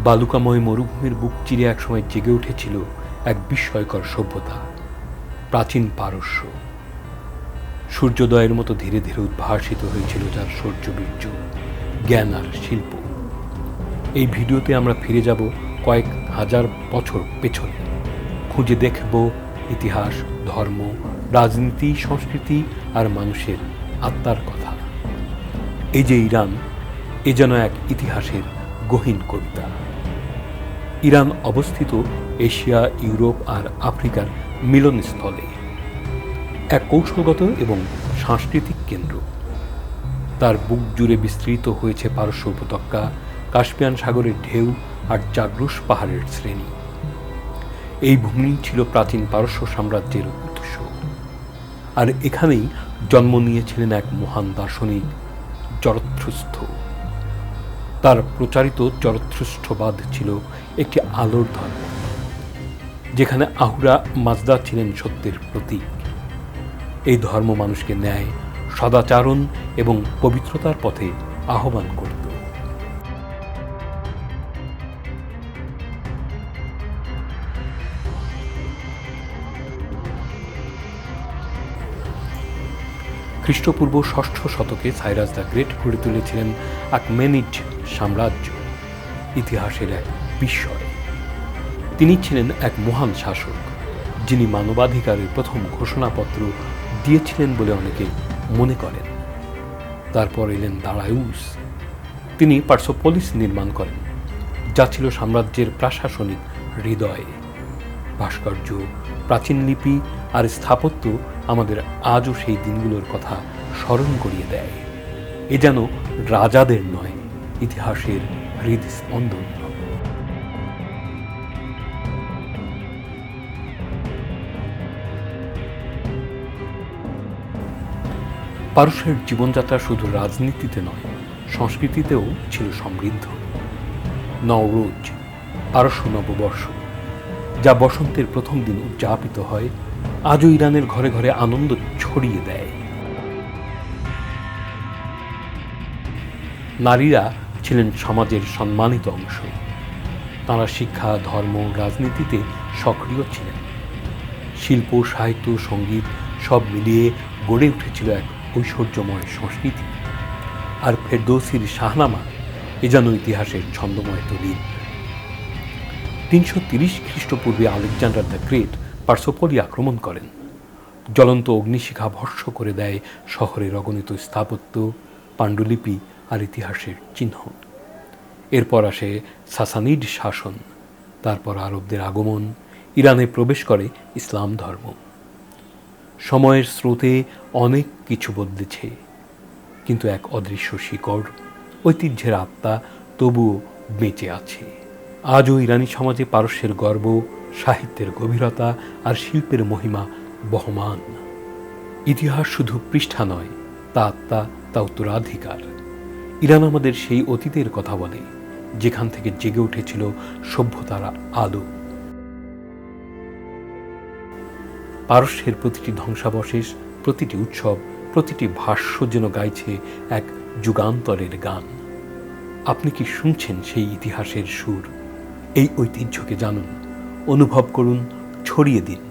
বালুকাময় মরুভূমির বুক চিরে একসময় জেগে উঠেছিল এক বিস্ময়কর সভ্যতা, প্রাচীন পারস্য। সূর্যোদয়ের মতো ধীরে ধীরে উদ্ভাসিত হয়েছিল যার শৌর্যবীর্য, জ্ঞান আর শিল্প। এই ভিডিওতে আমরা ফিরে যাব কয়েক হাজার বছর পেছনে, খুঁজে দেখব ইতিহাস, ধর্ম, রাজনীতি, সংস্কৃতি আর মানুষের আত্মার কথা। এই যে ইরান, এ যেন এক ইতিহাসের গহীন কবিতা। ইরান অবস্থিত এশিয়া, ইউরোপ আর আফ্রিকার মিলনস্থলে, এক কৌশলগত এবং সাংস্কৃতিক কেন্দ্র। তার বুক জুড়ে বিস্তৃত হয়েছে পারস্য উপত্যকা, কাস্পিয়ান সাগরের ঢেউ আর জাগ্রস পাহাড়ের শ্রেণী। এই ভূমি ছিল প্রাচীন পারস্য সাম্রাজ্যের উৎস, আর এখানেই জন্ম নিয়েছিলেন এক মহান দার্শনিক, জরথ্রুস্ত্র। তার প্রচারিত জরথ্রুস্ট্রবাদ ছিল একটি আলোর ধর্ম, যেখানে আহুরা মাজদা ছিলেন সত্যের প্রতীক। এই ধর্ম মানুষকে ন্যায়, সদাচারণ এবং পবিত্রতার পথে আহ্বান করত। খ্রিস্টপূর্ব ৬ষ্ঠ শতকে সাইরাস দ্য গ্রেট গড়ে তুলেছিলেন আখমেনিড সাম্রাজ্য, ইতিহাসের এক বিস্ময়। তিনি ছিলেন এক মহান শাসক, যিনি মানবাধিকারের প্রথম ঘোষণাপত্র দিয়েছিলেন বলে অনেকে মনে করেন। তারপর এলেন দারায়ুস। তিনি পার্সোপোলিস নির্মাণ করেন, যা ছিল সাম্রাজ্যের প্রশাসনিক হৃদয়। ভাস্কর্য, প্রাচীন লিপি আর স্থাপত্য আমাদের আজও সেই দিনগুলোর কথা স্মরণ করিয়ে দেয়। এ যেন রাজাদের নয়, ইতিহাসের হৃদস্পন্দন। পারস্যের জীবনযাত্রা শুধু রাজনীতিতে নয়, সংস্কৃতিতেও ছিল সমৃদ্ধ। নওরোজ, পারস্য নববর্ষ, যা বসন্তের প্রথম দিন উদযাপিত হয়, আজও ইরানের ঘরে ঘরে আনন্দ ছড়িয়ে দেয়। নারীরা ছিলেন সমাজের সম্মানিত অংশ। তাঁরা শিক্ষা, ধর্ম, রাজনীতিতে সক্রিয় ছিলেন। শিল্প, সাহিত্য, সঙ্গীত সব মিলিয়ে গড়ে উঠেছিল এক ঐশ্বর্যময় সংস্কৃতি। আর ফেরদৌসির শাহনামা এ যেন ইতিহাসের ছন্দময় দলিল। ৩৩০ খ্রিস্টপূর্বে আলেকজান্ডার দ্য গ্রেট পার্সোপলি আক্রমণ করেন। জ্বলন্ত অগ্নিশিখা ভস্ম করে দেয় শহরের অগণিত স্থাপত্য, পাণ্ডুলিপি আর ইতিহাসের চিহ্ন। এরপর আসে সাসানিড শাসন, তারপর আরবদের আগমন, ইরানে প্রবেশ করে ইসলাম ধর্ম। সময়ের স্রোতে অনেক কিছু বদলেছে, কিন্তু এক অদৃশ্য শিকড়, ঐতিহ্যের আত্মা তবুও বেঁচে আছে। আজও ইরানি সমাজে পারস্যের গর্ব, সাহিত্যের গভীরতা আর শিল্পের মহিমা বহমান। ইতিহাস শুধু পৃষ্ঠা নয়, তা আত্মা, তা উত্তরাধিকার। ইরান আমাদের সেই অতীতের কথা বলে, যেখান থেকে জেগে উঠেছিল সভ্যতার আলো। পারস্যের প্রতিটি ধ্বংসাবশেষ, প্রতিটি উৎসব, প্রতিটি ভাষ্য যেন গাইছে এক যুগান্তরের গান। আপনি কি শুনছেন সেই ইতিহাসের সুর? এই ঐতিহ্যকে জানুন, অনুভব করুন, ছড়িয়ে দিন।